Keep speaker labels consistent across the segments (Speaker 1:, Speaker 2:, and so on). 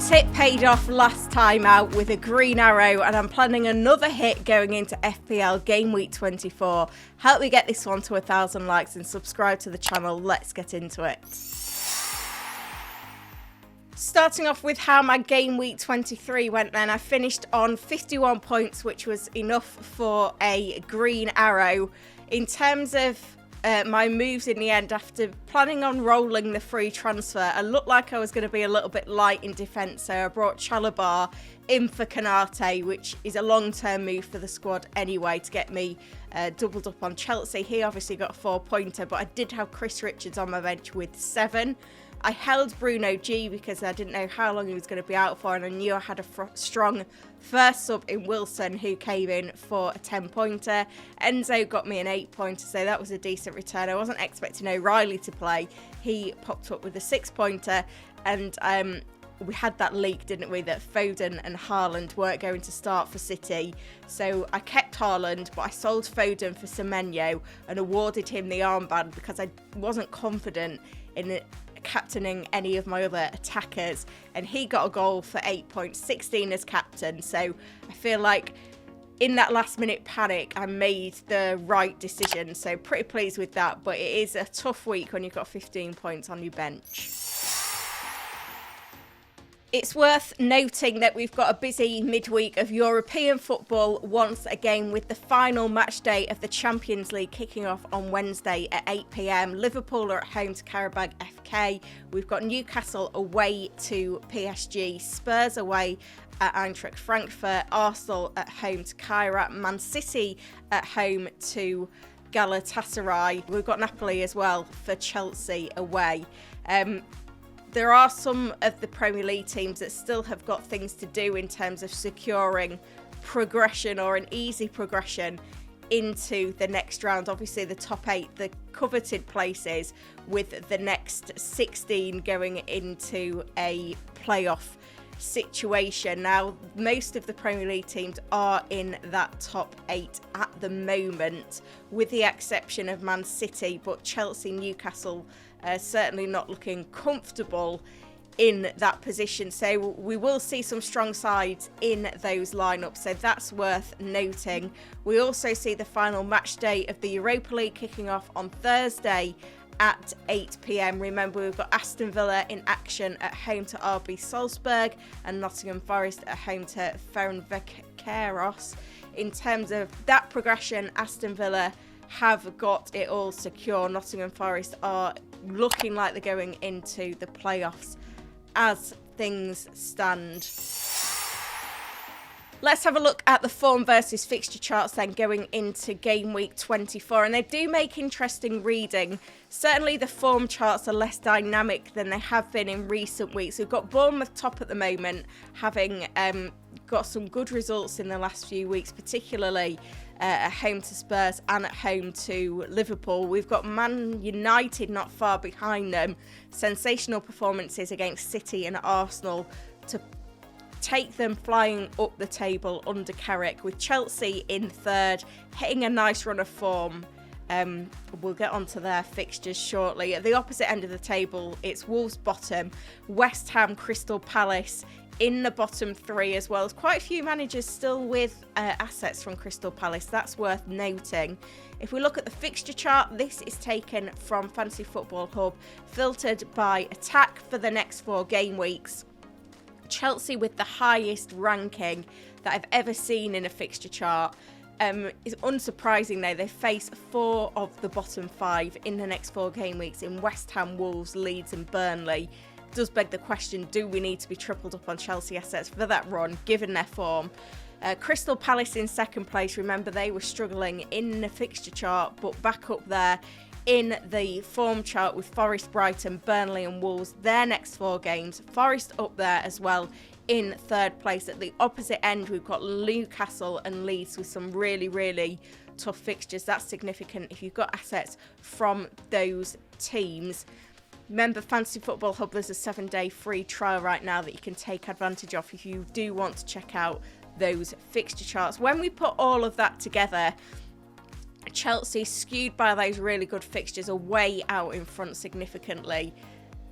Speaker 1: tip paid off last time out with a green arrow, and I'm planning another hit going into FPL Gameweek 24. Help me get this one to 1,000 likes and subscribe to the channel. Let's get into it. Starting off with how my game week 23 went then, I finished on 51 points, which was enough for a green arrow. In terms of my moves in the end, after planning on rolling the free transfer, I looked like I was going to be a little bit light in defence, so I brought Chalobah in for Canate, which is a long-term move for the squad anyway to get me doubled up on Chelsea. He obviously got a 4-pointer, but I did have Chris Richards on my bench with 7. I held Bruno G because I didn't know how long he was going to be out for, and I knew I had a strong first sub in Wilson who came in for a 10-pointer. Enzo got me an 8-pointer, so that was a decent return. I wasn't expecting O'Reilly to play. He popped up with a 6-pointer, and we had that leak, didn't we, that Foden and Haaland weren't going to start for City. So I kept Haaland, but I sold Foden for Semenyo and awarded him the armband because I wasn't confident in it captaining any of my other attackers, and he got a goal for 8 points, 16 as captain. So I feel like in that last minute panic I made the right decision, so pretty pleased with that. But it is a tough week when you've got 15 points on your bench. It's worth noting that we've got a busy midweek of European football once again, with the final match day of the Champions League kicking off on Wednesday at 8 p.m. Liverpool are at home to Karabag FK. We've got Newcastle away to PSG, Spurs away at Eintracht Frankfurt, Arsenal at home to Kairat, Man City at home to Galatasaray. We've got Napoli as well for Chelsea away. There are some of the Premier League teams that still have got things to do in terms of securing progression, or an easy progression into the next round. Obviously the top 8, the coveted places, with the next 16 going into a playoff situation. Now, most of the Premier League teams are in that top 8 at the moment, with the exception of Man City, but Chelsea, Newcastle certainly not looking comfortable in that position. So we will see some strong sides in those lineups, so that's worth noting. We also see the final match day of the Europa League kicking off on Thursday at 8 p.m. Remember, we've got Aston Villa in action at home to RB Salzburg, and Nottingham Forest at home to Ferencváros. In terms of that progression, Aston Villa have got it all secure. Nottingham Forest are looking like they're going into the playoffs as things stand. Let's have a look at the form versus fixture charts then going into game week 24, and they do make interesting reading. Certainly the form charts are less dynamic than they have been in recent weeks. We've got Bournemouth top at the moment, having got some good results in the last few weeks, particularly at home to Spurs and at home to Liverpool. We've got Man United not far behind them. Sensational performances against City and Arsenal to take them flying up the table under Carrick, with Chelsea in third, hitting a nice run of form. We'll get onto their fixtures shortly. At the opposite end of the table, it's Wolves bottom, West Ham, Crystal Palace in the bottom 3, as well as quite a few managers still with assets from Crystal Palace. That's worth noting. If we look at the fixture chart, this is taken from Fantasy Football Hub, filtered by attack for the next 4 game weeks. Chelsea with the highest ranking that I've ever seen in a fixture chart. Is unsurprising though. They face 4 of the bottom 5 in the next 4 game weeks in West Ham, Wolves, Leeds and Burnley. Does beg the question, do we need to be tripled up on Chelsea assets for that run, given their form? Crystal Palace in second place. Remember, they were struggling in the fixture chart, but back up there in the form chart with Forest, Brighton, Burnley and Wolves, their next 4 games. Forest up there as well in third place. At the opposite end, we've got Newcastle and Leeds with some really, really tough fixtures. That's significant if you've got assets from those teams. Remember, Fantasy Football Hub, there's a 7-day free trial right now that you can take advantage of if you do want to check out those fixture charts. When we put all of that together, Chelsea, skewed by those really good fixtures, are way out in front significantly.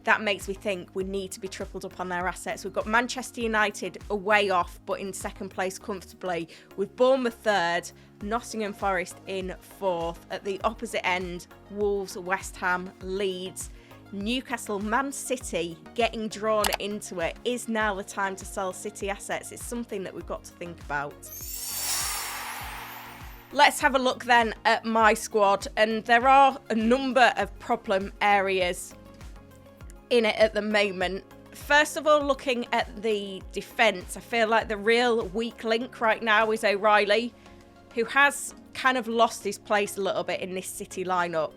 Speaker 1: that makes me think we need to be tripled up on their assets. We've got Manchester United away off, but in second place comfortably, with Bournemouth third, Nottingham Forest in fourth. At the opposite end, Wolves, West Ham, Leeds, Newcastle, Man City getting drawn into it. Is now the time to sell City assets? It's something that we've got to think about. Let's have a look then at my squad, and there are a number of problem areas in it at the moment. First of all, looking at the defence, I feel like the real weak link right now is O'Reilly, who has kind of lost his place a little bit in this City lineup.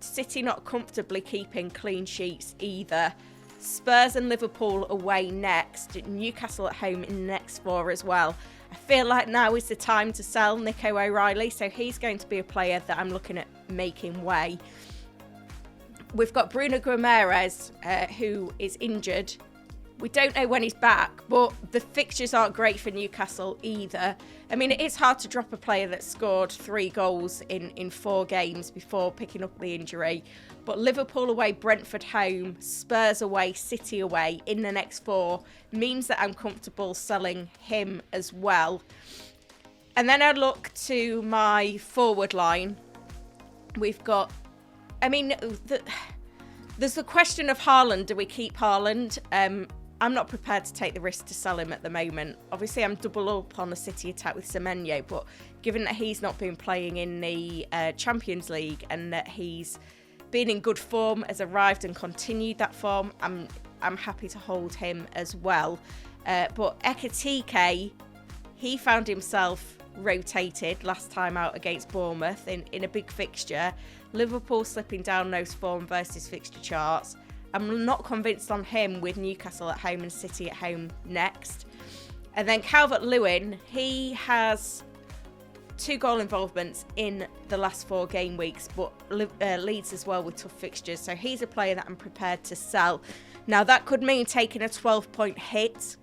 Speaker 1: City not comfortably keeping clean sheets either. Spurs and Liverpool away next. Newcastle at home in the next 4 as well. I feel like now is the time to sell Nico O'Reilly, so he's going to be a player that I'm looking at making way. We've got Bruno Guimaraes, who is injured. We don't know when he's back, but the fixtures aren't great for Newcastle either. I mean, it is hard to drop a player that scored 3 goals in 4 games before picking up the injury. But Liverpool away, Brentford home, Spurs away, City away in the next 4 means that I'm comfortable selling him as well. And then I look to my forward line. We've got, there's the question of Haaland. Do we keep Haaland? I'm not prepared to take the risk to sell him at the moment. Obviously, I'm double up on the City attack with Semenyo, but given that he's not been playing in the Champions League and that he's been in good form, has arrived and continued that form, I'm happy to hold him as well. But Ekitike, he found himself rotated last time out against Bournemouth in a big fixture. Liverpool slipping down those form versus fixture charts. I'm not convinced on him with Newcastle at home and City at home next. And then Calvert-Lewin, he has 2 goal involvements in the last 4 game weeks, but Leeds as well with tough fixtures. So he's a player that I'm prepared to sell. Now that could mean taking a 12-point hit.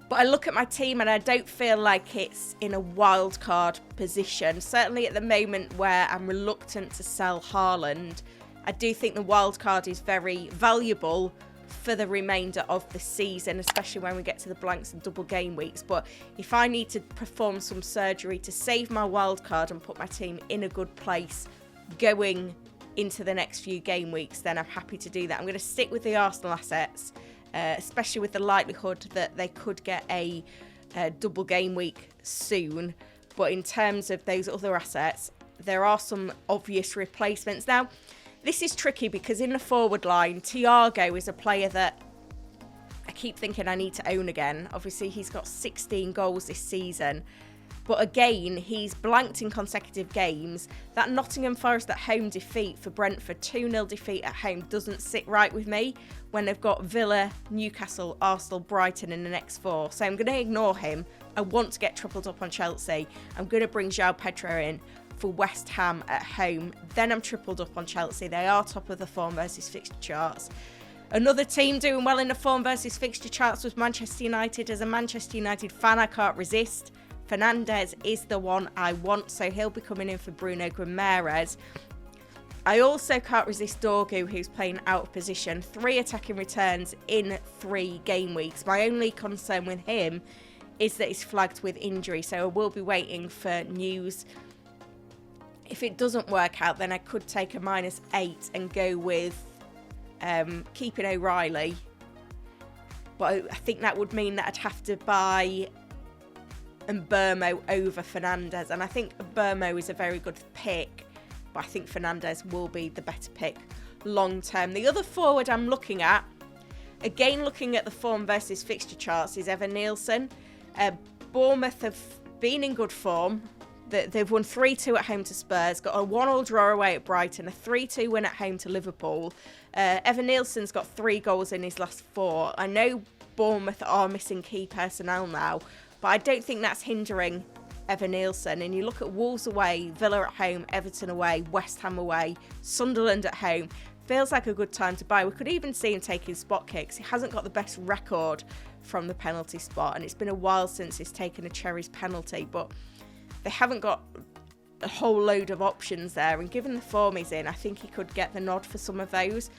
Speaker 1: But I look at my team and I don't feel like it's in a wild card position. Certainly at the moment where I'm reluctant to sell Haaland, I do think the wild card is very valuable for the remainder of the season, especially when we get to the blanks and double game weeks. But if I need to perform some surgery to save my wild card and put my team in a good place going into the next few game weeks, then I'm happy to do that. I'm going to stick with the Arsenal assets, especially with the likelihood that they could get a double game week soon. But in terms of those other assets, there are some obvious replacements. Now, this is tricky because in the forward line, Thiago is a player that I keep thinking I need to own again. Obviously, he's got 16 goals this season. But again, he's blanked in consecutive games. That Nottingham Forest at home defeat for Brentford, 2-0 defeat at home, doesn't sit right with me when they've got Villa, Newcastle, Arsenal, Brighton in the next 4. So I'm going to ignore him. I want to get tripled up on Chelsea. I'm going to bring João Pedro in for West Ham at home. Then I'm tripled up on Chelsea. They are top of the form versus fixture charts. Another team doing well in the form versus fixture charts was Manchester United. As a Manchester United fan, I can't resist. Fernandes is the one I want, so he'll be coming in for Bruno Guimaraes. I also can't resist Dorgu, who's playing out of position. 3 attacking returns in 3 game weeks. My only concern with him is that he's flagged with injury, so I will be waiting for news. If it doesn't work out, then I could take a -8 and go with keeping O'Reilly. But I think that would mean that I'd have to buy Mbeumo over Fernandes. And I think Mbeumo is a very good pick, but I think Fernandes will be the better pick long term. The other forward I'm looking at, again looking at the form versus fixture charts, is Evan Nielsen. Bournemouth have been in good form. They've won 3-2 at home to Spurs, got a 1-1 draw away at Brighton, a 3-2 win at home to Liverpool. Evan Nielsen's got 3 goals in his last 4. I know Bournemouth are missing key personnel now, but I don't think that's hindering Evan Nielsen. And you look at Wolves away, Villa at home, Everton away, West Ham away, Sunderland at home. Feels like a good time to buy. We could even see him taking spot kicks. He hasn't got the best record from the penalty spot, and it's been a while since he's taken a Cherries penalty, but they haven't got a whole load of options there, and given the form he's in, I think he could get the nod for some of those.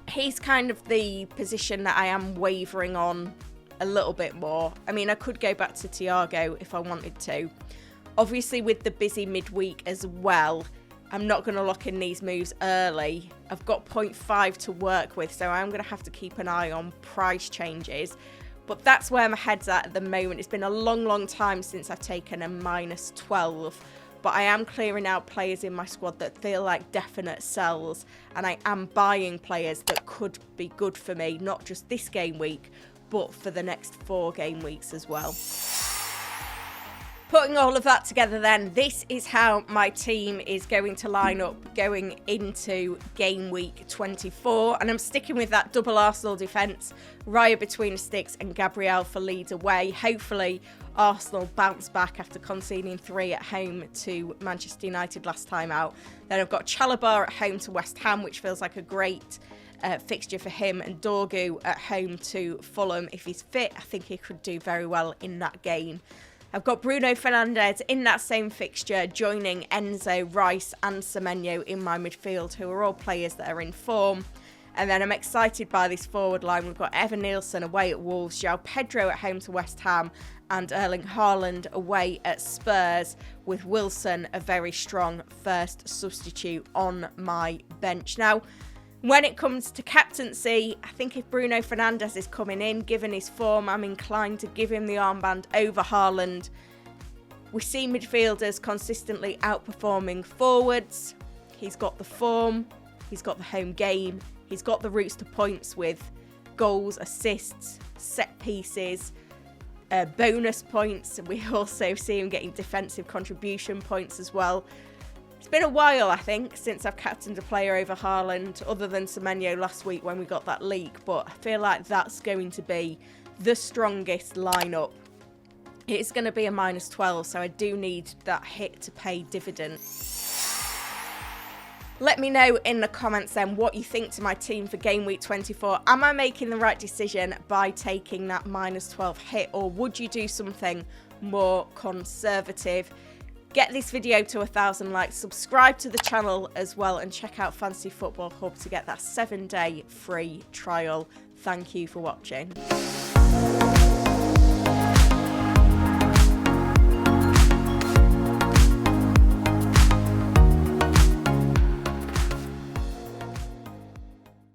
Speaker 1: he's kind of the position that I am wavering on a little bit more. I mean, I could go back to Thiago if I wanted to. Obviously, with the busy midweek as well, I'm not going to lock in these moves early. I've got 0.5 to work with, so I'm going to have to keep an eye on price changes. But that's where my head's at the moment. It's been a long time since I've taken a -12. But I am clearing out players in my squad that feel like definite sells. And I am buying players that could be good for me, not just this game week, but for the next 4 game weeks as well. Putting all of that together then, this is how my team is going to line up going into game week 24. And I'm sticking with that double Arsenal defence, Raya between the sticks and Gabriel for Leeds away. Hopefully Arsenal bounce back after conceding 3 at home to Manchester United last time out. Then I've got Chalobah at home to West Ham, which feels like a great fixture for him, and Dorgu at home to Fulham. If he's fit, I think he could do very well in that game. I've got Bruno Fernandes in that same fixture, joining Enzo, Rice and Semenyo in my midfield, who are all players that are in form. And then I'm excited by this forward line. We've got Evan Nielsen away at Wolves, João Pedro at home to West Ham, and Erling Haaland away at Spurs, with Wilson a very strong first substitute on my bench. Now, when it comes to captaincy, I think if Bruno Fernandes is coming in, given his form, I'm inclined to give him the armband over Haaland. We see midfielders consistently outperforming forwards. He's got the form, he's got the home game, he's got the routes to points with goals, assists, set pieces, bonus points. We also see him getting defensive contribution points as well. It's been a while, I think, since I've captained a player over Haaland, other than Semenyo last week when we got that leak, but I feel like that's going to be the strongest lineup. It's going to be a -12, so I do need that hit to pay dividend. Let me know in the comments then what you think to my team for game week 24. Am I making the right decision by taking that -12 hit, or would you do something more conservative? Get this video to 1,000 likes, subscribe to the channel as well, and check out Fantasy Football Hub to get that 7-day free trial. Thank you for watching.